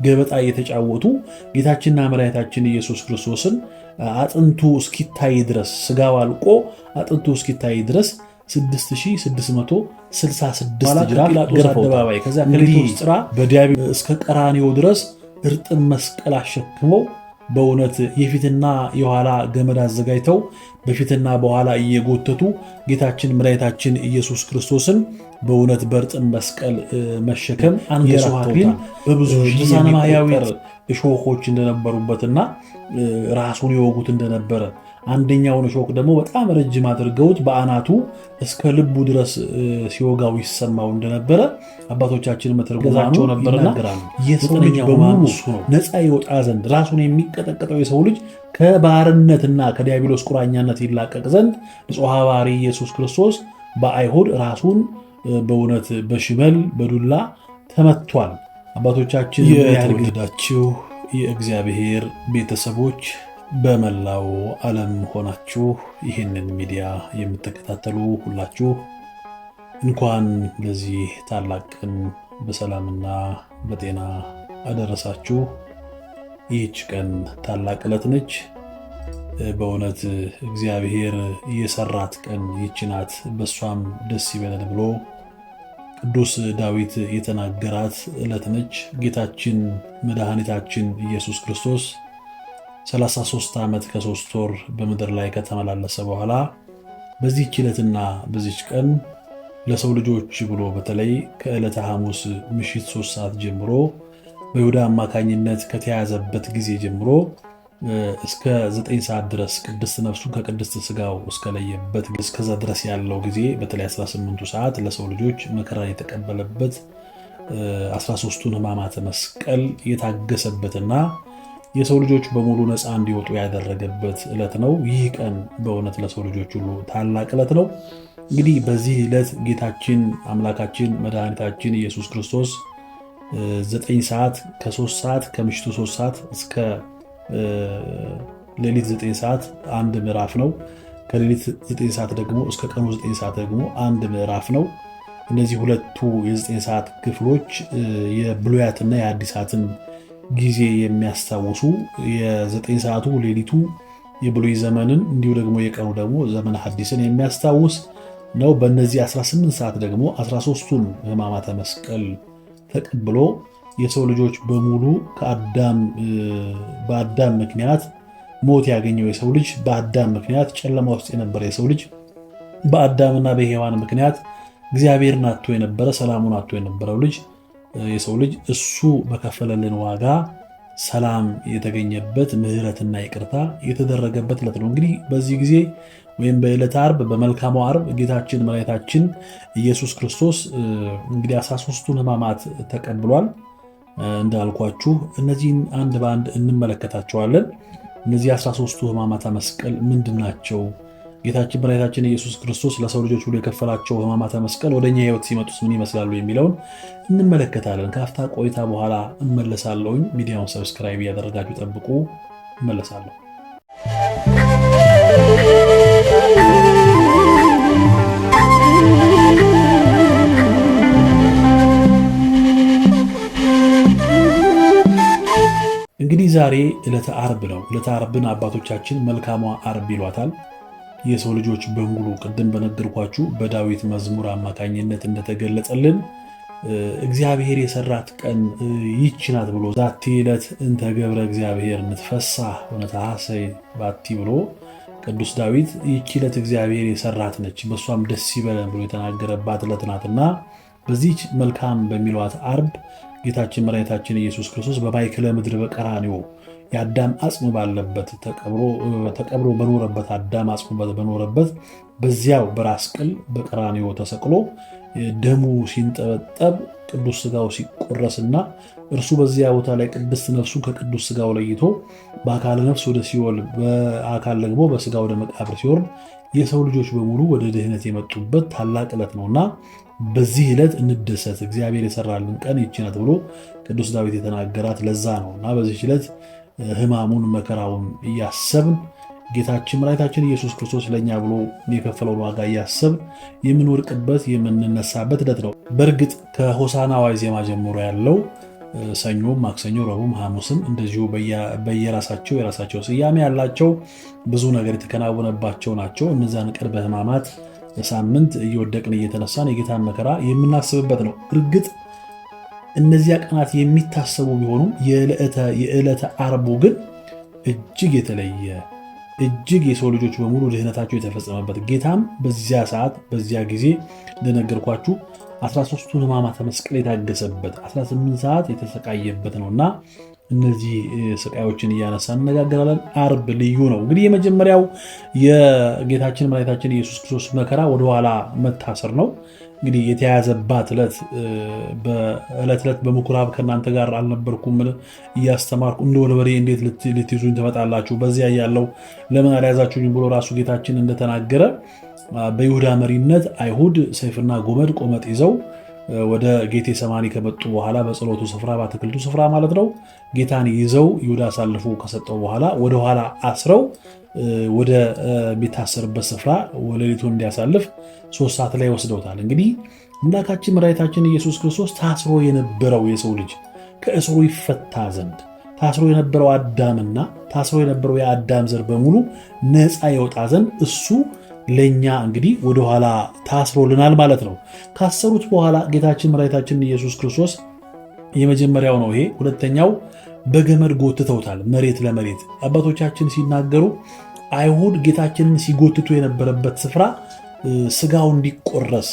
ገበጣ እየተጫወቱ ጌታችንና መድኃኒታችን ኢየሱስ ክርስቶስን አጥንቱ እስኪታይ ድረስ ስጋው አልቆ አጥንቱ እስኪታይ ድረስ 6666 ጅራፍ ጲላጦስ አደባባይ ከዛ ከሊቶስ ጽራ በዲያብሎስ እስከ ቀራንዮ ድረስ እርጥብ መስቀል አሸክመው በእውነት የፊትና የኋላ ገመድ አዘጋጅተው በፊትና በኋላ እየጎተቱ ጌታችን መድኃኒታችን ኢየሱስ ክርስቶስን በእውነት በእርጥብ መስቀል መሸከም አንገራቶታል። በብዙ ሺህ እሾሆች እንደነበሩበትና ራሱን ይወጉት እንደነበረ አንደኛውን እሾህ ደግሞ በጣም ረጅም አድርገውት በአናቱ እስከ ልቡ ድረስ ሲወጋው ይሰማው እንደነበረ አባቶቻችን መተርጎማቸው ነበርና የሰው ልጅ በሙሉ ነፃ ይወጣ ዘንድ ራሱን የሚቀጠቀጠው የሰው ልጅ ከባርነትና ከዲያብሎስ ቁራኛነት ይላቀቅ ዘንድ ንጹሐ ባሕርይ ኢየሱስ ክርስቶስ በአይሁድ ራሱን በእውነት በሽመል በዱላ ተመቷል። አባቶቻችን የተወደዳችሁ የእግዚአብሔር ቤተሰቦች በመላው ዓለም ሆናችሁ ይህንን ሚዲያ የምትከታተሉ ሁላችሁ እንኳን ለዚህ ታላቅ ቀን በሰላምና በጤና አደረሳችሁ። ይህች ቀን ታላቅ ዕለት ነች። በእውነት እግዚአብሔር የሰራት ቀን ይህች ናት፣ በሷም ደስ ይበለን ብሎ ቅዱስ ዳዊት የተናገራት ዕለት ነች። ጌታችን መድኃኒታችን ኢየሱስ ክርስቶስ 33 ዓመት ከ3 ወር በምድር ላይ ከተመላለሰ በኋላ በዚህች ዕለትና በዚህች ቀን ለሰው ልጆች ብሎ በተለይ ከዕለተ ሐሙስ ምሽት 3 ሰዓት ጀምሮ በይሁዳ አማካኝነት ከተያዘበት ጊዜ ጀምሮ እስከ 9 ሰዓት ድረስ ቅድስት ነፍሱን ከቅድስት ሥጋው እስከለየበት እስከዛ ድረስ ያለው ጊዜ በተለይ 18ቱ ሰዓት ለሰው ልጆች መከራ የተቀበለበት 13ቱን ሕማማተ መስቀል የታገሰበትና የሰው ልጆች በሙሉ ነፃ እንዲወጡ ያደረገበት ዕለት ነው። ይህ ቀን በእውነት ለሰው ልጆች ሁሉ ታላቅ ዕለት ነው። እንግዲህ በዚህ ዕለት ጌታችን አምላካችን መድኃኒታችን ኢየሱስ ክርስቶስ 9 ሰዓት ከ3 ሰዓት ከምሽቱ 3 ሰዓት እስከ ሌሊት 9 ሰዓት አንድ ምዕራፍ ነው። ከሌሊት 9 ሰዓት ደግሞ እስከ ቀኑ 9 ሰዓት ደግሞ አንድ ምዕራፍ ነው። እነዚህ ሁለቱ የ9 ሰዓት ክፍሎች የብሉያትና የሐዲሳትን ጊዜ የሚያስታውሱ የ9 ሰዓቱ ሌሊቱ የብሉይ ዘመንን እንዲሁ ደግሞ የቀኑ ደግሞ ዘመነ ሐዲስን የሚያስታውስ ነው። በእነዚህ 18 ሰዓት ደግሞ 13ቱን ሕማማተ መስቀል ተቀብሎ የሰው ልጆች በሙሉ በአዳም ምክንያት ሞት ያገኘው የሰው ልጅ በአዳም ምክንያት ጨለማ ውስጥ የነበረ የሰው ልጅ በአዳምና በሔዋን ምክንያት እግዚአብሔርን አጥቶ የነበረ ሰላሙን አጥቶ የነበረው ልጅ የሰው ልጅ እሱ በከፈለልን ዋጋ ሰላም የተገኘበት ምሕረትና ይቅርታ የተደረገበት ዕለት ነው። እንግዲህ በዚህ ጊዜ ወይም በዕለተ ዓርብ በመልካሙ ዓርብ ጌታችን መድኃኒታችን ኢየሱስ ክርስቶስ እንግዲህ 13ቱን ሕማማት ተቀብሏል። እንዳልኳችሁ እነዚህን አንድ በአንድ እንመለከታቸዋለን። እነዚህ 13ቱ ሕማማተ መስቀል ምንድን ናቸው? ጌታችን መድኃኒታችን ኢየሱስ ክርስቶስ ለሰው ልጆች ሁሉ የከፈላቸው ሕማማተ መስቀል ወደኛ ሕይወት ሲመጡስ ምን ይመስላሉ የሚለውን እንመለከታለን። ከአፍታ ቆይታ በኋላ እመለሳለሁኝ። ሚዲያውን ሰብስክራይብ እያደረጋችሁ ጠብቁ። እመለሳለሁ። እንግዲህ ዛሬ ዕለተ ዓርብ ነው። ዕለተ ዓርብን አባቶቻችን መልካሟ ዓርብ ይሏታል። የሰው ልጆች በሙሉ ቅድም በነገርኳችሁ በዳዊት መዝሙር አማካኝነት እንደተገለጸልን እግዚአብሔር የሰራት ቀን ይህች ናት ብሎ ዛቲ ዕለት እንተ ገብረ እግዚአብሔር ንትፈሳህ ወነተሐሰይ ባቲ ብሎ ቅዱስ ዳዊት ይህች ዕለት እግዚአብሔር የሰራት ነች በእሷም ደስ ይበለን ብሎ የተናገረባት ዕለት ናትና በዚህች መልካም በሚሏት ዓርብ ጌታችን መድኃኒታችን ኢየሱስ ክርስቶስ በማእከለ ምድር በቀራንዮ የአዳም አጽም ባለበት ተቀብሮ በኖረበት አዳም አጽም በኖረበት በዚያው በራስ ቅል በቀራንዮ ተሰቅሎ ደሙ ሲንጠበጠብ ቅዱስ ሥጋው ሲቆረስና እርሱ በዚያ ቦታ ላይ ቅድስት ነፍሱን ከቅዱስ ሥጋው ለይቶ በአካል ነፍስ ወደ ሲኦል በአካል ደግሞ በሥጋ ወደ መቃብር ሲወርድ የሰው ልጆች በሙሉ ወደ ድህነት የመጡበት ታላቅ ዕለት ነውና በዚህ ዕለት እንደሰት እግዚአብሔር የሰራልን ቀን ይህች ናት ብሎ ቅዱስ ዳዊት የተናገራት ለዛ ነውና በዚህ ዕለት ሕማሙን መከራውን እያሰብን ጌታችን መድኃኒታችን ኢየሱስ ክርስቶስ ለእኛ ብሎ የከፈለውን ዋጋ እያሰብን የምንወድቅበት የምንነሳበት ዕለት ነው። በእርግጥ ከሆሳዕና ዋዜማ ጀምሮ ያለው ሰኞም፣ ማክሰኞ፣ ረቡዕም፣ ሐሙስም እንደዚሁ የራሳቸው ስያሜ ያላቸው ብዙ ነገር የተከናወነባቸው ናቸው። እነዛን ቀን በሕማማት ሳምንት እየወደቅን እየተነሳን የጌታን መከራ የምናስብበት ነው። እርግጥ እነዚያ ቀናት የሚታሰቡ ቢሆኑም የዕለተ ዓርቡ ግን እጅግ የተለየ እጅግ የሰው ልጆች በሙሉ ድህነታቸው የተፈጸመበት ጌታም በዚያ ሰዓት በዚያ ጊዜ እንደነገርኳችሁ 13ቱን ሕማማተ መስቀል የታገሰበት 18 ሰዓት የተሰቃየበት ነውና እነዚህ ስቃዮችን እያነሳ እነጋገራለን። ዓርብ ልዩ ነው። እንግዲህ የመጀመሪያው የጌታችን መድኃኒታችን ኢየሱስ ክርስቶስ መከራ ወደኋላ መታሰር ነው። እንግዲህ የተያዘባት በዕለት በምኩራብ ከእናንተ ጋር አልነበርኩም እያስተማርኩ እንደ ወልበሬ እንዴት ልትይዙኝ ትመጣላችሁ? በዚያ ያለው ለምን አልያዛችሁኝ ብሎ ራሱ ጌታችን እንደተናገረ በይሁዳ መሪነት አይሁድ ሰይፍና ጎመድ ቆመጥ ይዘው ወደ ጌቴ ሰማኒ ከመጡ በኋላ በጸሎቱ ስፍራ በአትክልቱ ስፍራ ማለት ነው ጌታን ይዘው ይሁዳ አሳልፎ ከሰጠው በኋላ ወደኋላ አስረው ወደ ሚታሰርበት ስፍራ ሌሊቱን እንዲያሳልፍ 3 ሰዓት ላይ ወስደውታል። እንግዲህ አምላካችን መድኃኒታችን ኢየሱስ ክርስቶስ ታስሮ የነበረው የሰው ልጅ ከእስሩ ይፈታ ዘንድ ታስሮ የነበረው አዳምና ታስሮ የነበረው የአዳም ዘር በሙሉ ነፃ ይወጣ ዘንድ እሱ ለኛ እንግዲህ ወደኋላ ታስሮልናል ማለት ነው። ካሰሩት በኋላ ጌታችን መድኃኒታችን ኢየሱስ ክርስቶስ የመጀመሪያው ነው ይሄ። ሁለተኛው በገመድ ጎትተውታል፣ መሬት ለመሬት አባቶቻችን ሲናገሩ አይሁድ ጌታችንን ሲጎትቱ የነበረበት ስፍራ ስጋው እንዲቆረስ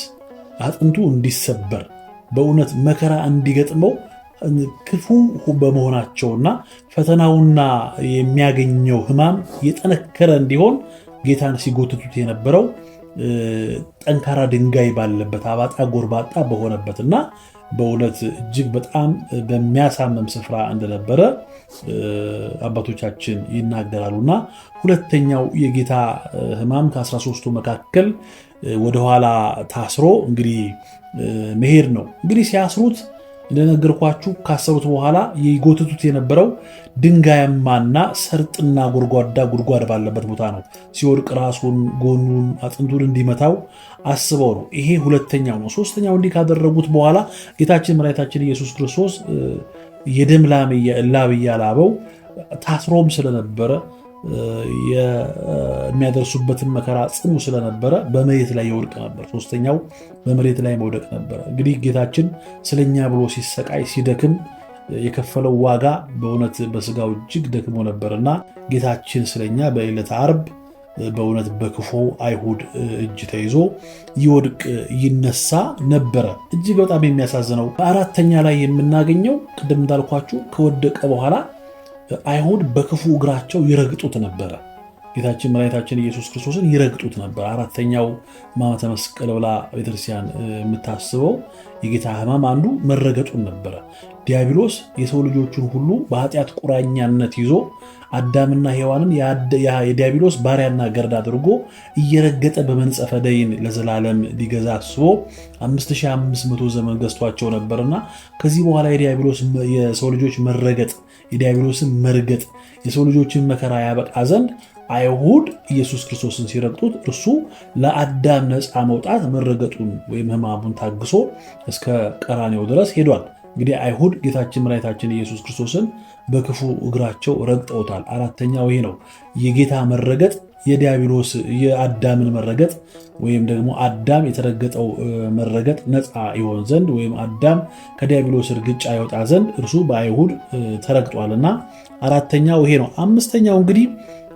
አጥንቱ እንዲሰበር በእውነት መከራ እንዲገጥመው ክፉ በመሆናቸውና ፈተናውና የሚያገኘው ሕማም የጠነከረ እንዲሆን ጌታን ሲጎትቱት የነበረው ጠንካራ ድንጋይ ባለበት አባጣ ጎርባጣ በሆነበትና በእውነት እጅግ በጣም በሚያሳምም ስፍራ እንደነበረ አባቶቻችን ይናገራሉና ሁለተኛው የጌታ ሕማም ከ13ቱ መካከል ወደኋላ ታስሮ እንግዲህ መሄድ ነው። እንግዲህ ሲያስሩት እንደነገርኳችሁ ካሰሩት በኋላ ይጎትቱት የነበረው ድንጋያማና ሰርጥና ጎድጓዳ ጉድጓድ ባለበት ቦታ ነው። ሲወድቅ ራሱን ጎኑን አጥንቱን እንዲመታው አስበው ነው። ይሄ ሁለተኛው ነው። ሶስተኛው እንዲህ ካደረጉት በኋላ ጌታችን መድኃኒታችን ኢየሱስ ክርስቶስ የደም ላብ እያላበው ታስሮም ስለነበረ የሚያደርሱበትን መከራ ጽኑ ስለነበረ በመሬት ላይ ይወድቅ ነበር። ሶስተኛው በመሬት ላይ መውደቅ ነበር። እንግዲህ ጌታችን ስለኛ ብሎ ሲሰቃይ ሲደክም የከፈለው ዋጋ በእውነት በስጋው እጅግ ደክሞ ነበርና ጌታችን ስለኛ በዕለተ ዓርብ በእውነት በክፉ አይሁድ እጅ ተይዞ ይወድቅ ይነሳ ነበረ። እጅግ በጣም የሚያሳዝነው በአራተኛ ላይ የምናገኘው ቅድም እንዳልኳችሁ ከወደቀ በኋላ አይሁድ በክፉ እግራቸው ይረግጡት ነበረ። ጌታችን መድኃኒታችን ኢየሱስ ክርስቶስን ይረግጡት ነበር። አራተኛው ሕማማተ መስቀል ብላ ቤተክርስቲያን የምታስበው የጌታ ሕማም አንዱ መረገጡን ነበረ። ዲያብሎስ የሰው ልጆችን ሁሉ በኃጢአት ቁራኛነት ይዞ አዳምና ሔዋንን የዲያብሎስ ባሪያና ገርድ አድርጎ እየረገጠ በመንጸፈ ደይን ለዘላለም ሊገዛ አስቦ 5500 ዘመን ገዝቷቸው ነበርና ከዚህ በኋላ የሰው ልጆች መረገጥ የዲያብሎስን መርገጥ የሰው ልጆችን መከራ ያበቃ ዘንድ አይሁድ ኢየሱስ ክርስቶስን ሲረግጡት እርሱ ለአዳም ነፃ መውጣት መረገጡን ወይም ሕማሙን ታግሶ እስከ ቀራንዮ ድረስ ሄዷል። እንግዲህ አይሁድ ጌታችን መድኃኒታችን ኢየሱስ ክርስቶስን በክፉ እግራቸው ረግጠውታል። አራተኛው ይሄ ነው። የጌታ መረገጥ የዲያብሎስ የአዳምን መረገጥ ወይም ደግሞ አዳም የተረገጠው መረገጥ ነፃ ይሆን ዘንድ ወይም አዳም ከዲያብሎስ እርግጫ ይወጣ ዘንድ እርሱ በአይሁድ ተረግጧልና አራተኛው ይሄ ነው። አምስተኛው እንግዲህ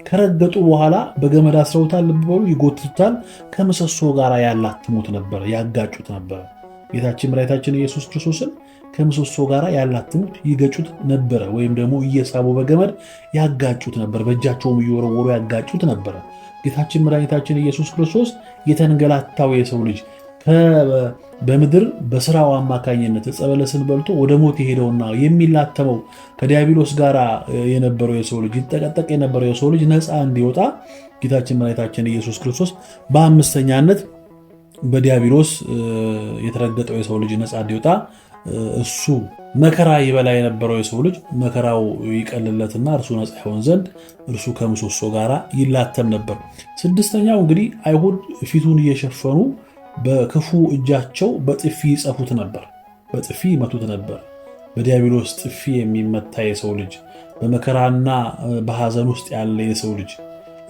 ከረገጡ በኋላ በገመድ አስረውታል። ልብ በሉ፣ ይጎትቱታል። ከምሰሶ ጋር ያላትሙት ነበር፣ ያጋጩት ነበር። ጌታችን መድኃኒታችን ኢየሱስ ክርስቶስን ከምሰሶ ጋር ያላትሙት ይገጩት ነበረ፣ ወይም ደግሞ እየሳቡ በገመድ ያጋጩት ነበር። በእጃቸውም እየወረወሩ ያጋጩት ነበረ። ጌታችን መድኃኒታችን ኢየሱስ ክርስቶስ የተንገላታው የሰው ልጅ በምድር በስራው አማካኝነት ዕፀ በለስን በልቶ ወደ ሞት የሄደውና የሚላተመው ከዲያብሎስ ጋር የነበረው የሰው ልጅ ይጠቀጠቅ የነበረው የሰው ልጅ ነፃ እንዲወጣ ጌታችን መድኃኒታችን ኢየሱስ ክርስቶስ በአምስተኛነት በዲያብሎስ የተረገጠው የሰው ልጅ ነፃ እንዲወጣ እሱ መከራ ይበላ የነበረው የሰው ልጅ መከራው ይቀልለትና እርሱ ነፃ ይሆን ዘንድ እርሱ ከምሰሶ ጋር ይላተም ነበር። ስድስተኛው እንግዲህ አይሁድ ፊቱን እየሸፈኑ በክፉ እጃቸው በጥፊ ይጸፉት ነበር፣ በጥፊ ይመቱት ነበር። በዲያብሎስ ጥፊ የሚመታ የሰው ልጅ፣ በመከራና በሐዘን ውስጥ ያለ የሰው ልጅ፣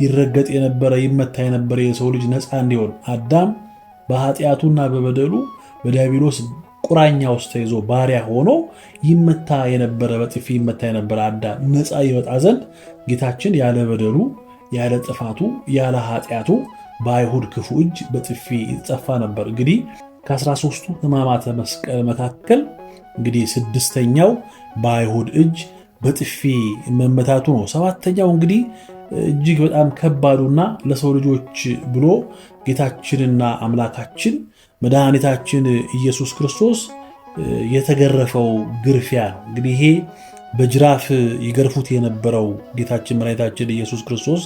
ይረገጥ የነበረ ይመታ የነበረ የሰው ልጅ ነፃ እንዲሆን አዳም በኃጢአቱና በበደሉ በዲያብሎስ ቁራኛ ውስጥ ተይዞ ባሪያ ሆኖ ይመታ የነበረ በጥፊ ይመታ የነበረ አዳም ነፃ ይወጣ ዘንድ ጌታችን ያለ በደሉ ያለ ጥፋቱ ያለ ኃጢአቱ በአይሁድ ክፉ እጅ በጥፊ ይጸፋ ነበር። እንግዲህ ከ13ቱ ሕማማተ መስቀል መካከል እንግዲህ 6ኛው በአይሁድ እጅ በጥፊ መመታቱ ነው። 7ኛው እንግዲህ እጅግ በጣም ከባዱና ለሰው ልጆች ብሎ ጌታችንና አምላካችን መድኃኒታችን ኢየሱስ ክርስቶስ የተገረፈው ግርፊያ ነው። እንግዲህ ይሄ በጅራፍ ይገርፉት የነበረው ጌታችን መድኃኒታችን ኢየሱስ ክርስቶስ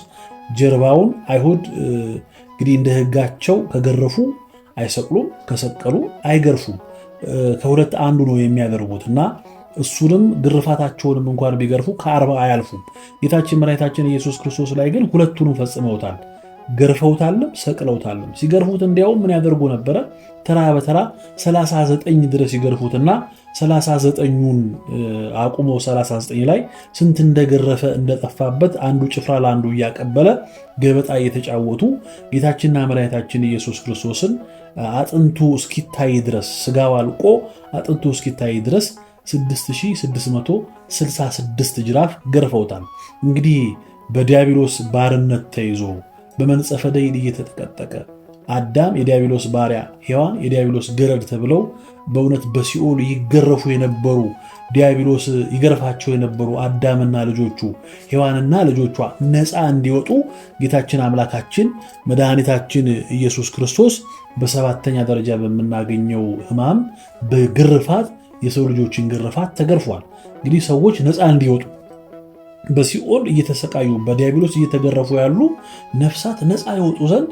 ጀርባውን አይሁድ እንግዲህ እንደ ሕጋቸው ከገረፉ አይሰቅሉም፣ ከሰቀሉ አይገርፉም። ከሁለት አንዱ ነው የሚያደርጉት እና እሱንም ግርፋታቸውንም እንኳን ቢገርፉ ከ40 አያልፉም። ጌታችን መድኃኒታችን ኢየሱስ ክርስቶስ ላይ ግን ሁለቱንም ፈጽመውታል። ገርፈውታልም ሰቅለውታልም። ሲገርፉት እንዲያውም ምን ያደርጉ ነበረ? ተራ በተራ 39 ድረስ ይገርፉትና 39ኙን አቁሞ 39 ላይ ስንት እንደገረፈ እንደጠፋበት አንዱ ጭፍራ ለአንዱ እያቀበለ ገበጣ እየተጫወቱ ጌታችንና መድኃኒታችን ኢየሱስ ክርስቶስን አጥንቱ እስኪታይ ድረስ ስጋው አልቆ አጥንቱ እስኪታይ ድረስ 6666 ጅራፍ ገርፈውታል። እንግዲህ በዲያብሎስ ባርነት ተይዞ በመንጸፈ ደይን እየተጠቀጠቀ አዳም የዲያብሎስ ባሪያ፣ ሔዋን የዲያብሎስ ገረድ ተብለው በእውነት በሲኦል ይገረፉ የነበሩ ዲያብሎስ ይገርፋቸው የነበሩ አዳምና ልጆቹ ሔዋንና ልጆቿ ነፃ እንዲወጡ ጌታችን አምላካችን መድኃኒታችን ኢየሱስ ክርስቶስ በ7ኛ ደረጃ በምናገኘው ሕማም በግርፋት የሰው ልጆችን ግርፋት ተገርፏል። እንግዲህ ሰዎች ነፃ እንዲወጡ በሲኦል እየተሰቃዩ በዲያብሎስ እየተገረፉ ያሉ ነፍሳት ነፃ ይወጡ ዘንድ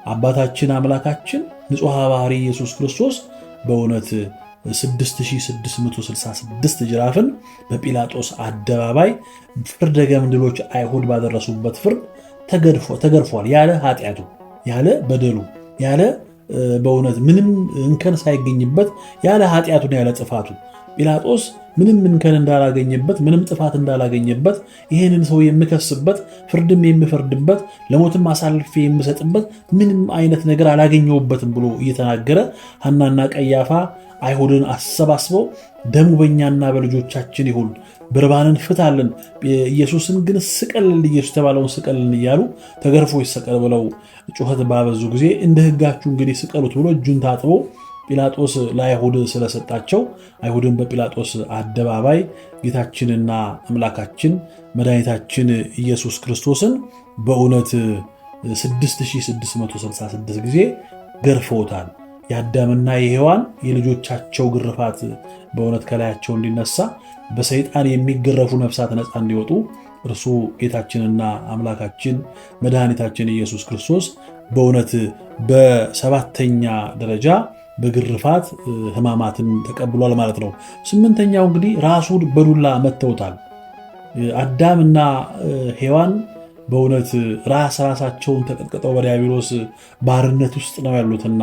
አባታችን አምላካችን ንጹሐ ባሕርይ ኢየሱስ ክርስቶስ በእውነት 6666 ጅራፍን በጲላጦስ አደባባይ ፍርደ ገምድሎች አይሁድ ባደረሱበት ፍርድ ተገርፏል። ያለ ኃጢአቱ ያለ በደሉ ያለ በእውነት ምንም እንከን ሳይገኝበት ያለ ኃጢአቱን ያለ ጥፋቱ ጲላጦስ ምንም እንከን እንዳላገኘበት ምንም ጥፋት እንዳላገኘበት ይህንን ሰው የምከስበት ፍርድም የምፈርድበት ለሞትም አሳልፌ የምሰጥበት ምንም አይነት ነገር አላገኘውበትም ብሎ እየተናገረ ሐናና ቀያፋ አይሁድን አሰባስበው ደሙ በእኛና በልጆቻችን ይሁን፣ በርባንን ፍታልን፣ ኢየሱስን ግን ስቀልን፣ ኢየሱስ የተባለውን ስቀልን እያሉ ተገርፎ ይሰቀል ብለው ጩኸት ባበዙ ጊዜ እንደ ሕጋችሁ እንግዲህ ስቀሉት ብሎ እጁን ታጥቦ ጲላጦስ ለአይሁድ ስለሰጣቸው አይሁድን በጲላጦስ አደባባይ ጌታችንና አምላካችን መድኃኒታችን ኢየሱስ ክርስቶስን በእውነት 6666 ጊዜ ገርፈውታል። የአዳምና የሔዋን የልጆቻቸው ግርፋት በእውነት ከላያቸው እንዲነሳ በሰይጣን የሚገረፉ ነፍሳት ነፃ እንዲወጡ እርሱ ጌታችንና አምላካችን መድኃኒታችን ኢየሱስ ክርስቶስ በእውነት በ7ኛ ደረጃ በግርፋት ሕማማትን ተቀብሏል ማለት ነው። 8ኛው እንግዲህ ራሱን በዱላ መተውታል። አዳምና ሔዋን በእውነት ራሳቸውን ተቀጥቅጠው በዲያብሎስ ባርነት ውስጥ ነው ያሉትና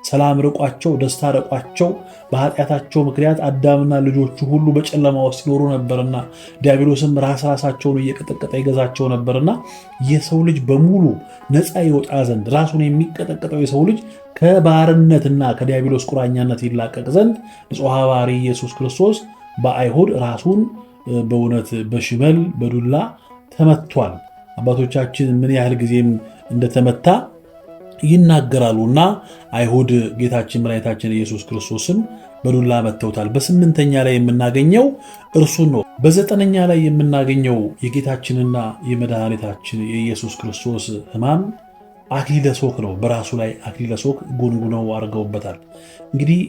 ሰላም ርቋቸው ደስታ ርቋቸው በኃጢአታቸው ምክንያት አዳምና ልጆቹ ሁሉ በጨለማ ውስጥ ይኖሩ ነበርና ዲያብሎስም ራሳቸውን እየቀጠቀጠ ይገዛቸው ነበርና የሰው ልጅ በሙሉ ነፃ ይወጣ ዘንድ ራሱን የሚቀጠቀጠው የሰው ልጅ ከባርነትና ከዲያብሎስ ቁራኛነት ይላቀቅ ዘንድ ንጹሐ ባሕርይ ኢየሱስ ክርስቶስ በአይሁድ ራሱን በእውነት በሽመል በዱላ ተመቷል። አባቶቻችን ምን ያህል ጊዜም እንደተመታ ይናገራሉና አይሁድ ጌታችን መድኃኒታችን ኢየሱስ ክርስቶስን በዱላ መተውታል። በ8ኛ ላይ የምናገኘው እርሱን ነው። በ9ኛ ላይ የምናገኘው የጌታችንና የመድኃኒታችን የኢየሱስ ክርስቶስ ሕማም አክሊለ ሦክ ነው። በራሱ ላይ አክሊለ ሦክ ጎንጉነው አድርገውበታል። እንግዲህ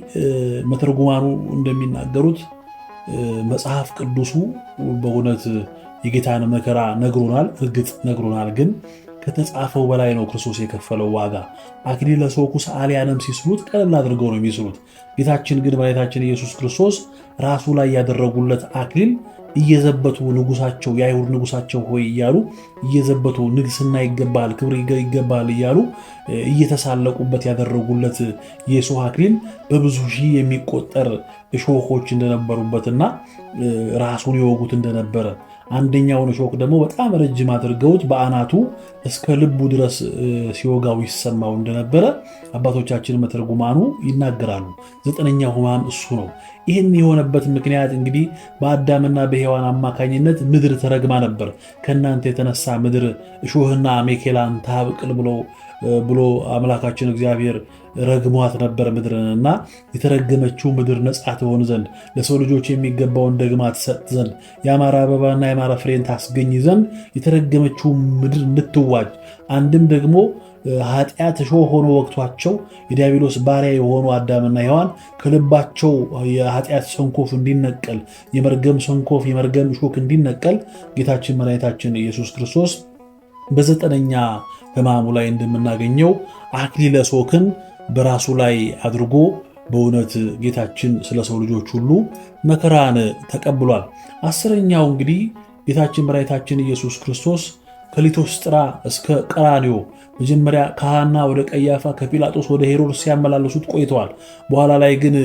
መተርጉማኑ እንደሚናገሩት መጽሐፍ ቅዱሱ በእውነት የጌታን መከራ ነግሮናል። እርግጥ ነግሮናል፣ ግን ከተጻፈው በላይ ነው ክርስቶስ የከፈለው ዋጋ። አክሊለ ሦኩ ሰዓሊያንም ሲስሉት ቀለል አድርገው ነው የሚስሉት። ጌታችን ግን መድኃኒታችን ኢየሱስ ክርስቶስ ራሱ ላይ ያደረጉለት አክሊል እየዘበቱ ንጉሳቸው የአይሁድ ንጉሳቸው ሆይ እያሉ እየዘበቱ ንግስና ይገባል፣ ክብር ይገባል እያሉ እየተሳለቁበት ያደረጉለት የእሾህ አክሊል በብዙ ሺህ የሚቆጠር እሾሆች እንደነበሩበትና ራሱን ይወጉት እንደነበረ፣ አንደኛውን እሾህ ደግሞ በጣም ረጅም አድርገውት በአናቱ እስከ ልቡ ድረስ ሲወጋው ይሰማው እንደነበረ አባቶቻችን መተርጉማኑ ይናገራሉ። 9ኛው ሕማም እሱ ነው። ይህን የሆነበት ምክንያት እንግዲህ በአዳምና በሔዋን አማካኝነት ምድር ተረግማ ነበር። ከእናንተ የተነሳ ምድር እሾህና አሜኬላን ታብቅል ብሎ አምላካችን እግዚአብሔር ረግሟት ነበር ምድርንና የተረገመችው ምድር ነጻ ትሆን ዘንድ ለሰው ልጆች የሚገባውን ደግማ ትሰጥ ዘንድ የአማረ አበባና የአማረ ፍሬን ታስገኝ ዘንድ የተረገመችው ምድር እንድትዋጅ አንድም ደግሞ ኃጢአት እሾህ ሆኖ ወቅቷቸው የዲያብሎስ ባሪያ የሆኑ አዳምና ሔዋን ከልባቸው የኃጢአት ሰንኮፍ እንዲነቀል የመርገም ሰንኮፍ የመርገም እሾህ እንዲነቀል ጌታችን መድኃኒታችን ኢየሱስ ክርስቶስ በ9ኛ ሕማሙ ላይ እንደምናገኘው አክሊለ ሦክን በራሱ ላይ አድርጎ በእውነት ጌታችን ስለ ሰው ልጆች ሁሉ መከራን ተቀብሏል። 10ኛው እንግዲህ ጌታችን መድኃኒታችን ኢየሱስ ክርስቶስ ከሊቶስጥራ እስከ ቀራንዮ መጀመሪያ ከሐና ወደ ቀያፋ ከጲላጦስ ወደ ሄሮድስ ሲያመላለሱት ቆይተዋል። በኋላ ላይ ግን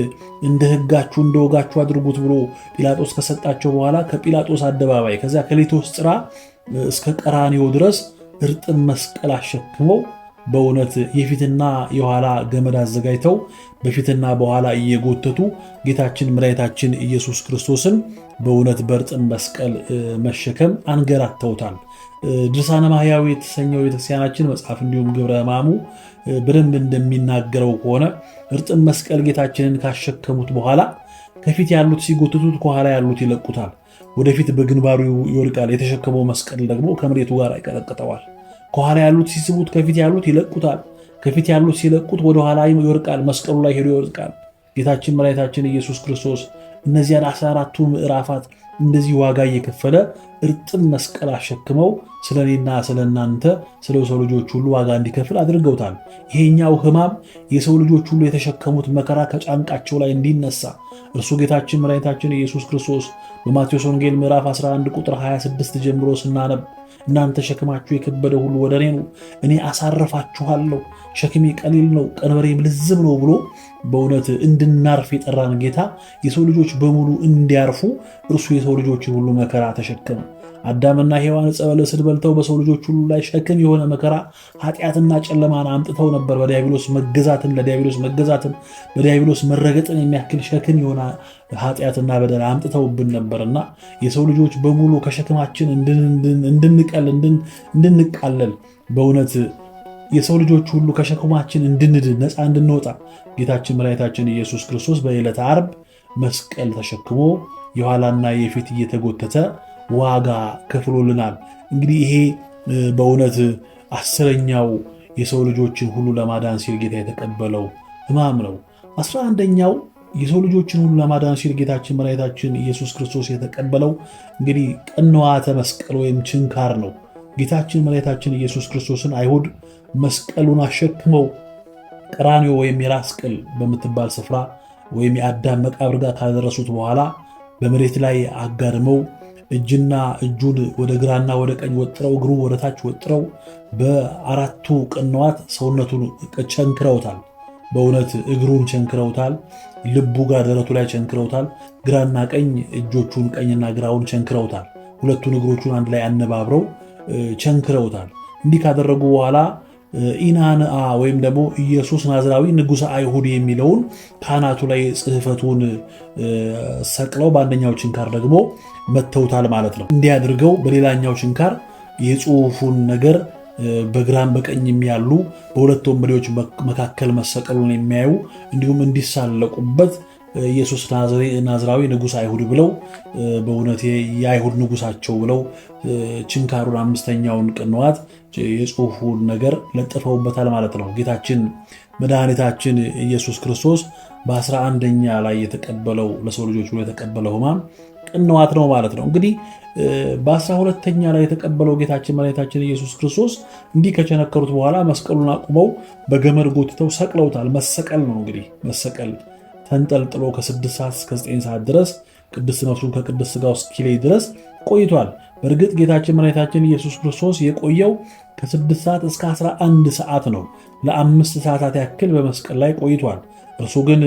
እንደ ሕጋችሁ እንደ ወጋችሁ አድርጉት ብሎ ጲላጦስ ከሰጣቸው በኋላ ከጲላጦስ አደባባይ ከዚያ ከሊቶስጥራ እስከ ቀራንዮ ድረስ እርጥብ መስቀል አሸክመው በእውነት የፊትና የኋላ ገመድ አዘጋጅተው በፊትና በኋላ እየጎተቱ ጌታችን መድኃኒታችን ኢየሱስ ክርስቶስን በእውነት በእርጥብ መስቀል መሸከም አንገላተውታል። ድርሳነ ማሕያዊ የተሰኘው ቤተክርስቲያናችን መጽሐፍ እንዲሁም ግብረ ሕማሙ በደንብ እንደሚናገረው ከሆነ እርጥብ መስቀል ጌታችንን ካሸከሙት በኋላ ከፊት ያሉት ሲጎትቱት ከኋላ ያሉት ይለቁታል። ወደፊት በግንባሩ ይወድቃል። የተሸከመው መስቀል ደግሞ ከመሬቱ ጋር ይቀጠቅጠዋል። ከኋላ ያሉት ሲስቡት ከፊት ያሉት ይለቁታል። ከፊት ያሉት ሲለቁት ወደኋላ ይወድቃል፣ መስቀሉ ላይ ሄዶ ይወድቃል። ጌታችን መድኃኒታችን ኢየሱስ ክርስቶስ እነዚያን 14ቱ ምዕራፋት እንደዚህ ዋጋ እየከፈለ እርጥብ መስቀል አሸክመው ስለ እኔና ስለ እናንተ ስለ ሰው ልጆች ሁሉ ዋጋ እንዲከፍል አድርገውታል። ይሄኛው ሕማም የሰው ልጆች ሁሉ የተሸከሙት መከራ ከጫንቃቸው ላይ እንዲነሳ እርሱ ጌታችን መድኃኒታችን ኢየሱስ ክርስቶስ በማቴዎስ ወንጌል ምዕራፍ 11 ቁጥር 26 ጀምሮ ስናነብ እናንተ ሸክማችሁ የከበደ ሁሉ ወደ እኔ ኑ፣ እኔ አሳርፋችኋለሁ፣ ሸክሜ ቀሊል ነው፣ ቀንበሬም ልዝብ ነው ብሎ በእውነት እንድናርፍ የጠራን ጌታ የሰው ልጆች በሙሉ እንዲያርፉ እርሱ የሰው ልጆችን ሁሉ መከራ ተሸከመ። አዳምና ሔዋን ዕፀ በለስን በልተው በሰው ልጆች ሁሉ ላይ ሸክም የሆነ መከራ ኃጢአትና ጨለማን አምጥተው ነበር። በዲያብሎስ መገዛትን ለዲያብሎስ መገዛትን በዲያብሎስ መረገጥን የሚያክል ሸክም የሆነ ኃጢአትና በደል አምጥተውብን ነበርና የሰው ልጆች በሙሉ ከሸክማችን እንድንቃለል በእውነት የሰው ልጆች ሁሉ ከሸክማችን እንድንድን ነፃ እንድንወጣ ጌታችን መድኃኒታችን ኢየሱስ ክርስቶስ በዕለተ ዓርብ መስቀል ተሸክሞ የኋላና የፊት እየተጎተተ ዋጋ ከፍሎልናል። እንግዲህ ይሄ በእውነት 10ኛው የሰው ልጆችን ሁሉ ለማዳን ሲል ጌታ የተቀበለው ሕማም ነው። 11ኛው የሰው ልጆችን ሁሉ ለማዳን ሲል ጌታችን መድኃኒታችን ኢየሱስ ክርስቶስ የተቀበለው እንግዲህ ቅንዋተ መስቀል ወይም ችንካር ነው። ጌታችን መድኃኒታችን ኢየሱስ ክርስቶስን አይሁድ መስቀሉን አሸክመው ቀራንዮ ወይም የራስ ቅል በምትባል ስፍራ ወይም የአዳም መቃብር ጋር ካደረሱት በኋላ በመሬት ላይ አጋድመው እጅና እጁን ወደ ግራና ወደ ቀኝ ወጥረው እግሩ ወደ ታች ወጥረው በአራቱ ቅንዋት ሰውነቱን ቸንክረውታል። በእውነት እግሩን ቸንክረውታል። ልቡ ጋር ደረቱ ላይ ቸንክረውታል። ግራና ቀኝ እጆቹን ቀኝና ግራውን ቸንክረውታል። ሁለቱን እግሮቹን አንድ ላይ አነባብረው ቸንክረውታል። እንዲህ ካደረጉ በኋላ ኢናንአ ወይም ደግሞ ኢየሱስ ናዝራዊ ንጉሠ አይሁድ የሚለውን ካህናቱ ላይ ጽሕፈቱን ሰቅለው በአንደኛው ችንካር ደግሞ መተውታል ማለት ነው። እንዲያድርገው በሌላኛው ችንካር የጽሑፉን ነገር በግራም በቀኝም ያሉ በሁለት ወንበዴዎች መካከል መሰቀሉን የሚያዩ እንዲሁም እንዲሳለቁበት ኢየሱስ ናዝራዊ ንጉሥ አይሁድ ብለው በእውነት የአይሁድ ንጉሳቸው ብለው ችንካሩን 5ኛውን ቅንዋት የጽሑፉን ነገር ለጥፈውበታል ማለት ነው። ጌታችን መድኃኒታችን ኢየሱስ ክርስቶስ በ11ኛ ላይ የተቀበለው ለሰው ልጆች ብሎ የተቀበለው ሕማም ቅንዋት ነው ማለት ነው። እንግዲህ በ12ኛ ላይ የተቀበለው ጌታችን መድኃኒታችን ኢየሱስ ክርስቶስ እንዲህ ከቸነከሩት በኋላ መስቀሉን አቁመው በገመድ ጎትተው ሰቅለውታል። መሰቀል ነው እንግዲህ መሰቀል ተንጠልጥሎ ከ6 ሰዓት እስከ 9 ሰዓት ድረስ ቅድስት ነፍሱን ከቅድስት ሥጋው እስኪለይ ድረስ ቆይቷል። በእርግጥ ጌታችን መድኃኒታችን ኢየሱስ ክርስቶስ የቆየው ከ6 ሰዓት እስከ 11 ሰዓት ነው። ለ5 ሰዓታት ያክል በመስቀል ላይ ቆይቷል። እርሱ ግን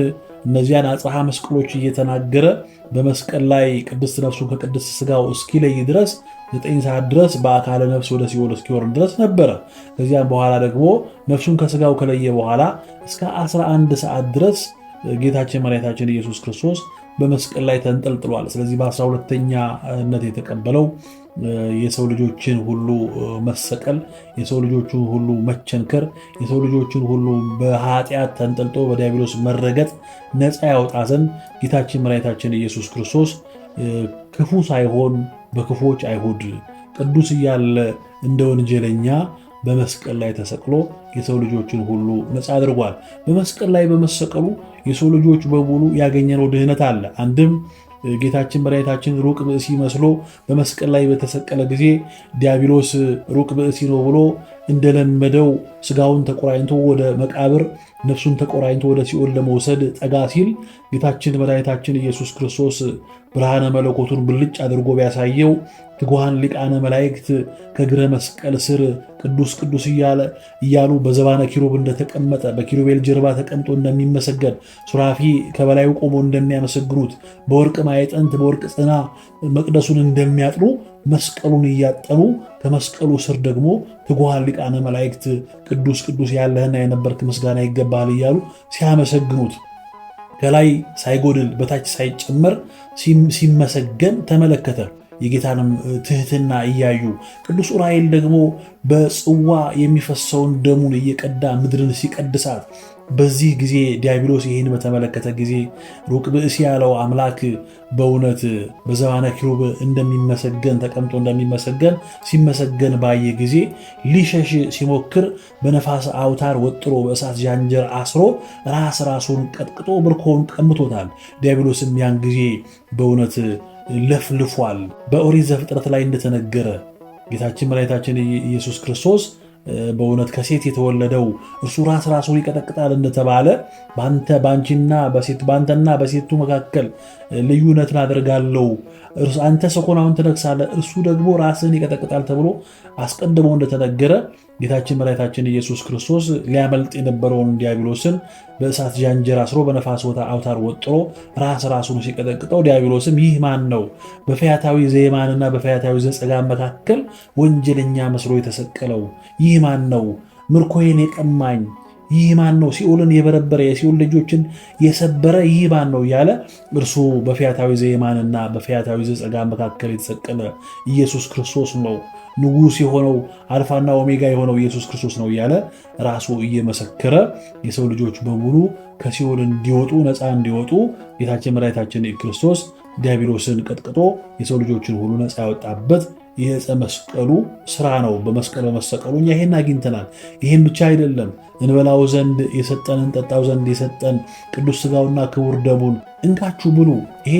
እነዚያን አጽሐ መስቀሎች እየተናገረ በመስቀል ላይ ቅድስት ነፍሱን ከቅድስት ሥጋው እስኪለይ ድረስ 9 ሰዓት ድረስ በአካለ ነፍስ ወደ ሲኦል እስኪወርድ ድረስ ነበረ። ከዚያም በኋላ ደግሞ ነፍሱን ከሥጋው ከለየ በኋላ እስከ 11 ሰዓት ድረስ ጌታችን መድኃኒታችን ኢየሱስ ክርስቶስ በመስቀል ላይ ተንጠልጥሏል። ስለዚህ በ12ኛነት የተቀበለው የሰው ልጆችን ሁሉ መሰቀል፣ የሰው ልጆችን ሁሉ መቸንከር፣ የሰው ልጆችን ሁሉ በኃጢአት ተንጠልጦ በዲያብሎስ መረገጥ ነፃ ያወጣ ዘንድ ጌታችን መድኃኒታችን ኢየሱስ ክርስቶስ ክፉ ሳይሆን በክፉዎች አይሁድ ቅዱስ እያለ እንደ ወንጀለኛ በመስቀል ላይ ተሰቅሎ የሰው ልጆችን ሁሉ ነፃ አድርጓል። በመስቀል ላይ በመሰቀሉ የሰው ልጆች በሙሉ ያገኘነው ድህነት አለ። አንድም ጌታችን መድኃኒታችን ሩቅ ብእሲ መስሎ በመስቀል ላይ በተሰቀለ ጊዜ ዲያብሎስ ሩቅ ብእሲ ነው ብሎ እንደለመደው ሥጋውን ተቆራኝቶ ወደ መቃብር ነፍሱን ተቆራኝቶ ወደ ሲኦል ለመውሰድ ጠጋ ሲል ጌታችን መድኃኒታችን ኢየሱስ ክርስቶስ ብርሃነ መለኮቱን ብልጭ አድርጎ ቢያሳየው ትጉሃን ሊቃነ መላእክት ከእግረ መስቀል ስር ቅዱስ ቅዱስ እያሉ በዘባነ ኪሩብ እንደተቀመጠ በኪሩቤል ጀርባ ተቀምጦ እንደሚመሰገን ሱራፊ ከበላዩ ቆሞ እንደሚያመሰግኑት በወርቅ ማዕጠንት በወርቅ ጽና መቅደሱን እንደሚያጥኑ መስቀሉን እያጠኑ ከመስቀሉ ስር ደግሞ ትጉሃን ሊቃነ መላእክት ቅዱስ ቅዱስ ያለህና የነበርክ ምስጋና ይገባል እያሉ ሲያመሰግኑት ከላይ ሳይጎድል በታች ሳይጨመር ሲመሰገን ተመለከተ። የጌታንም ትህትና እያዩ ቅዱስ ዑራኤል ደግሞ በጽዋ የሚፈሰውን ደሙን እየቀዳ ምድርን ሲቀድሳት በዚህ ጊዜ ዲያብሎስ ይህን በተመለከተ ጊዜ ሩቅ ብእሲ ያለው አምላክ በእውነት በዘባነ ኪሩብ እንደሚመሰገን ተቀምጦ እንደሚመሰገን ሲመሰገን ባየ ጊዜ ሊሸሽ ሲሞክር በነፋስ አውታር ወጥሮ በእሳት ዣንጀር አስሮ ራሱን ቀጥቅጦ ምርኮውን ቀምቶታል። ዲያብሎስም ያን ጊዜ በእውነት ለፍልፏል። በኦሪት ዘፍጥረት ላይ እንደተነገረ ጌታችን መድኃኒታችን ኢየሱስ ክርስቶስ በእውነት ከሴት የተወለደው እርሱ ራሱን ይቀጠቅጣል እንደተባለ በአንተና በሴቱ መካከል ልዩነትን አደርጋለሁ፣ አንተ ሰኮናውን ትነክሳለህ፣ እርሱ ደግሞ ራስን ይቀጠቅጣል ተብሎ አስቀድሞ እንደተነገረ ጌታችን መድኃኒታችን ኢየሱስ ክርስቶስ ሊያመልጥ የነበረውን ዲያብሎስን በእሳት ዣንጀር አስሮ በነፋስ አውታር ወጥሮ ራሱን ሲቀጠቅጠው ዲያብሎስም ይህ ማን ነው? በፈያታዊ ዘየማንና በፈያታዊ ዘጸጋም መካከል ወንጀለኛ መስሎ የተሰቀለው ይህ ማን ነው? ምርኮዬን የቀማኝ ይህ ማን ነው? ሲኦልን የበረበረ የሲኦል ልጆችን የሰበረ ይህ ማን ነው? እያለ እርሱ በፈያታዊ ዘየማንና በፈያታዊ ዘጸጋም መካከል የተሰቀለ ኢየሱስ ክርስቶስ ነው፣ ንጉሥ የሆነው አልፋና ኦሜጋ የሆነው ኢየሱስ ክርስቶስ ነው እያለ ራሱ እየመሰከረ የሰው ልጆች በሙሉ ከሲኦል እንዲወጡ ነፃ እንዲወጡ ጌታችን መድኃኒታችን ክርስቶስ ዲያብሎስን ቀጥቅጦ የሰው ልጆችን ሁሉ ነፃ ያወጣበት የዕፀ መስቀሉ ስራ ነው። በመስቀል በመሰቀሉ እኛ ይሄን አግኝተናል። ይሄን ብቻ አይደለም፣ እንበላው ዘንድ የሰጠን እንጠጣው ዘንድ የሰጠን ቅዱስ ሥጋውና ክቡር ደሙን እንካችሁ ብሉ፣ ይሄ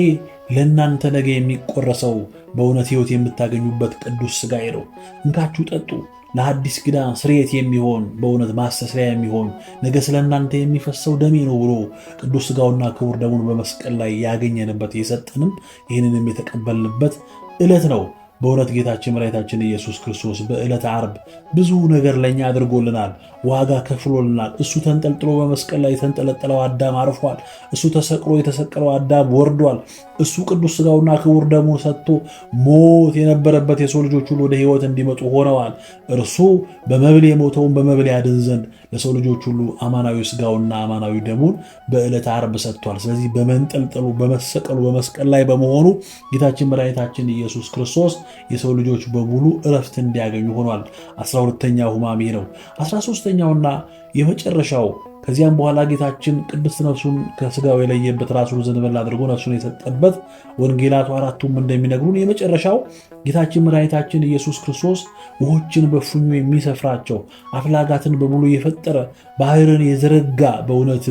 ለእናንተ ነገ የሚቆረሰው በእውነት ሕይወት የምታገኙበት ቅዱስ ሥጋዬ ነው፣ እንካችሁ ጠጡ፣ ለሐዲስ ኪዳን ስርየት የሚሆን በእውነት ማስተስሪያ የሚሆን ነገ ስለ እናንተ የሚፈሰው ደሜ ነው ብሎ ቅዱስ ሥጋውና ክቡር ደሙን በመስቀል ላይ ያገኘንበት የሰጠንም ይህንንም የተቀበልንበት ዕለት ነው። በእውነት ጌታችን መድኃኒታችን ኢየሱስ ክርስቶስ በዕለተ ዓርብ ብዙ ነገር ለእኛ አድርጎልናል፣ ዋጋ ከፍሎልናል። እሱ ተንጠልጥሎ በመስቀል ላይ የተንጠለጠለው አዳም አርፏል። እሱ ተሰቅሎ የተሰቀለው አዳም ወርዷል። እሱ ቅዱስ ሥጋውና ክቡር ደሙን ሰጥቶ ሞት የነበረበት የሰው ልጆች ሁሉ ወደ ሕይወት እንዲመጡ ሆነዋል። እርሱ በመብል የሞተውን በመብል ያድን ዘንድ ለሰው ልጆች ሁሉ አማናዊ ሥጋውና አማናዊ ደሙን በዕለተ ዓርብ ሰጥቷል። ስለዚህ በመንጠልጠሉ በመሰቀሉ በመስቀል ላይ በመሆኑ ጌታችን መድኃኒታችን ኢየሱስ ክርስቶስ የሰው ልጆች በሙሉ እረፍት እንዲያገኙ ሆኗል። 12ኛው ሕማሜ ነው። 13ኛውና የመጨረሻው ከዚያም በኋላ ጌታችን ቅድስት ነፍሱን ከሥጋው የለየበት ራሱን ዘንበል አድርጎ ነፍሱን የሰጠበት ወንጌላቱ አራቱም እንደሚነግሩን የመጨረሻው ጌታችን መድኃኒታችን ኢየሱስ ክርስቶስ ውሆችን በፉኙ የሚሰፍራቸው አፍላጋትን በሙሉ የፈጠረ ባህርን የዘረጋ በእውነት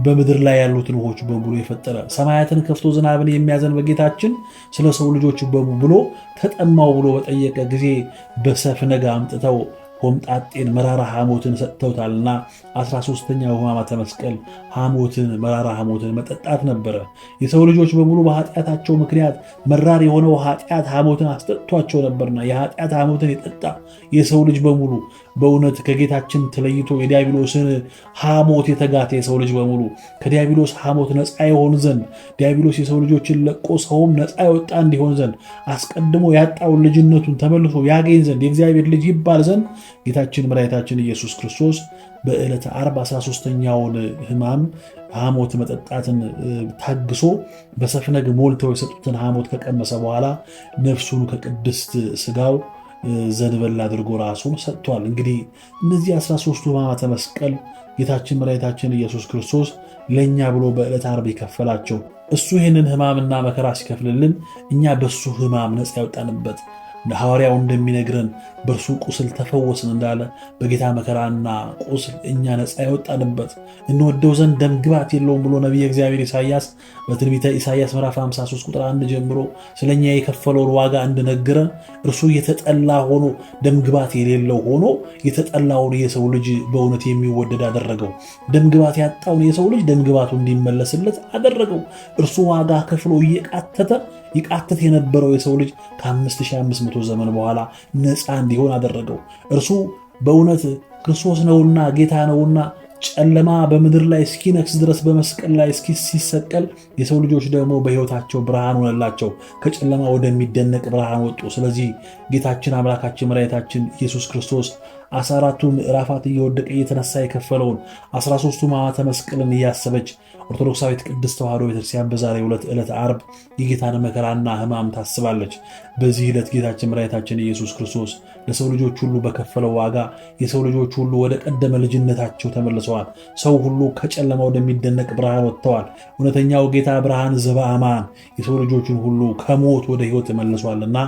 በምድር ላይ ያሉትን ውሆች በሙሉ የፈጠረ ሰማያትን ከፍቶ ዝናብን የሚያዘን በጌታችን ስለ ሰው ልጆች ብሎ ተጠማው ብሎ በጠየቀ ጊዜ በሰፍነግ አምጥተው ሆምጣጤን መራራ ሐሞትን ሰጥተውታልና 13ኛው ሕማማተ መስቀል ሐሞትን መራራ ሐሞትን መጠጣት ነበረ። የሰው ልጆች በሙሉ በኃጢአታቸው ምክንያት መራር የሆነው ኃጢአት ሐሞትን አስጠጥቷቸው ነበርና የኃጢአት ሐሞትን የጠጣ የሰው ልጅ በሙሉ በእውነት ከጌታችን ተለይቶ የዲያብሎስን ሐሞት የተጋተ የሰው ልጅ በሙሉ ከዲያብሎስ ሐሞት ነፃ የሆን ዘንድ ዲያብሎስ የሰው ልጆችን ለቆ ሰውም ነፃ የወጣ እንዲሆን ዘንድ አስቀድሞ ያጣውን ልጅነቱን ተመልሶ ያገኝ ዘንድ የእግዚአብሔር ልጅ ይባል ዘንድ ጌታችን መድኃኒታችን ኢየሱስ ክርስቶስ በዕለተ ዓርብ 13ኛውን ሕማም ሐሞት መጠጣትን ታግሶ በሰፍነግ ሞልተው የሰጡትን ሐሞት ከቀመሰ በኋላ ነፍሱን ከቅድስት ሥጋው ዘንበል አድርጎ ራሱን ሰጥቷል። እንግዲህ እነዚህ 13ቱ ሕማማተ መስቀል ጌታችን መድኃኒታችን ኢየሱስ ክርስቶስ ለእኛ ብሎ በዕለተ ዓርብ የከፈላቸው እሱ ይህንን ሕማምና መከራ ሲከፍልልን እኛ በሱ ሕማም ነፃ ያወጣንበት ሐዋርያው እንደሚነግረን በእርሱ ቁስል ተፈወስን እንዳለ በጌታ መከራና ቁስል እኛ ነፃ ያወጣንበት እንወደው ዘንድ ደም ግባት የለውም ብሎ ነቢየ እግዚአብሔር ኢሳይያስ በትንቢተ ኢሳይያስ ምዕራፍ 53 ቁጥር 1 ጀምሮ ስለኛ የከፈለውን ዋጋ እንደነገረን እርሱ የተጠላ ሆኖ ደም ግባት የሌለው ሆኖ የተጠላውን የሰው ልጅ በእውነት የሚወደድ አደረገው። ደም ግባት ያጣውን የሰው ልጅ ደም ግባቱ እንዲመለስለት አደረገው። እርሱ ዋጋ ከፍሎ ይቃተት የነበረው የሰው ልጅ ከ5500 ዘመን በኋላ ነፃ እንዲሆን አደረገው። እርሱ በእውነት ክርስቶስ ነውና ጌታ ነውና ጨለማ በምድር ላይ እስኪነክስ ድረስ በመስቀል ላይ ሲሰቀል የሰው ልጆች ደግሞ በሕይወታቸው ብርሃን ሆነላቸው፣ ከጨለማ ወደሚደነቅ ብርሃን ወጡ። ስለዚህ ጌታችን አምላካችን መድኃኒታችን ኢየሱስ ክርስቶስ 14ቱ ምዕራፋት እየወደቀ እየተነሳ የከፈለውን 13ቱ ሕማማተ መስቀልን እያሰበች ኦርቶዶክሳዊት ቅድስት ተዋሕዶ ቤተክርስቲያን በዛሬው ዕለት ዕለተ ዓርብ የጌታን መከራና ሕማም ታስባለች። በዚህ ዕለት ጌታችን መድኃኒታችን ኢየሱስ ክርስቶስ ለሰው ልጆች ሁሉ በከፈለው ዋጋ የሰው ልጆች ሁሉ ወደ ቀደመ ልጅነታቸው ተመልሰዋል። ሰው ሁሉ ከጨለማ ወደሚደነቅ ብርሃን ወጥተዋል። እውነተኛው ጌታ ብርሃን ዘበአማን የሰው ልጆችን ሁሉ ከሞት ወደ ሕይወት መልሷልና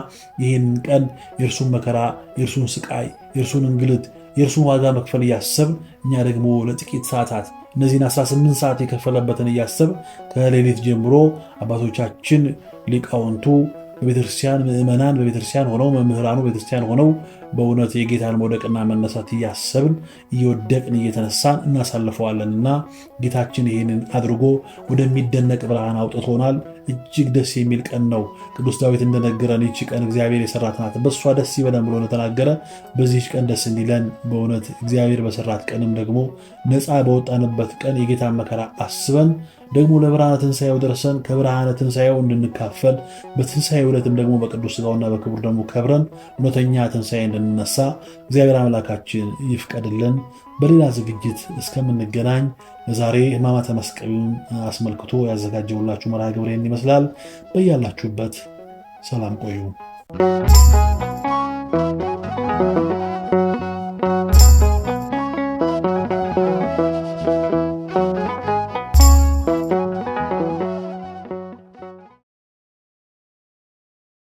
ይህን ቀን የእርሱን መከራ፣ የእርሱን ስቃይ፣ የእርሱን እንግልት፣ የእርሱን ዋጋ መክፈል እያሰብ እኛ ደግሞ ለጥቂት ሰዓታት እነዚህን 18 ሰዓት የከፈለበትን እያሰብ ከሌሊት ጀምሮ አባቶቻችን ሊቃውንቱ በቤተክርስቲያን ምዕመናን በቤተክርስቲያን ሆነው መምህራኑ ቤተክርስቲያን ሆነው በእውነት የጌታን መውደቅና መነሳት እያሰብን እየወደቅን እየተነሳን እናሳልፈዋለንና ጌታችን ይህንን አድርጎ ወደሚደነቅ ብርሃን አውጥቶናል። እጅግ ደስ የሚል ቀን ነው። ቅዱስ ዳዊት እንደነገረን ይቺ ቀን እግዚአብሔር የሰራት ናት፣ በእሷ ደስ ይበለን ብሎ እንደተናገረ በዚህች ቀን ደስ እንዲለን በእውነት እግዚአብሔር በሰራት ቀንም ደግሞ ነፃ በወጣንበት ቀን የጌታን መከራ አስበን ደግሞ ለብርሃነ ትንሣኤው ደርሰን ከብርሃነ ትንሣኤው እንድንካፈል በትንሣኤው ዕለትም ደግሞ በቅዱስ ሥጋውና በክቡር ደግሞ ከብረን እውነተኛ ትንሣኤ እንድንነሳ እግዚአብሔር አምላካችን ይፍቀድልን። በሌላ ዝግጅት እስከምንገናኝ ለዛሬ ሕማማተ መስቀልን አስመልክቶ ያዘጋጀውላችሁ መርሃ ግብር ይመስላል። በያላችሁበት ሰላም ቆዩ።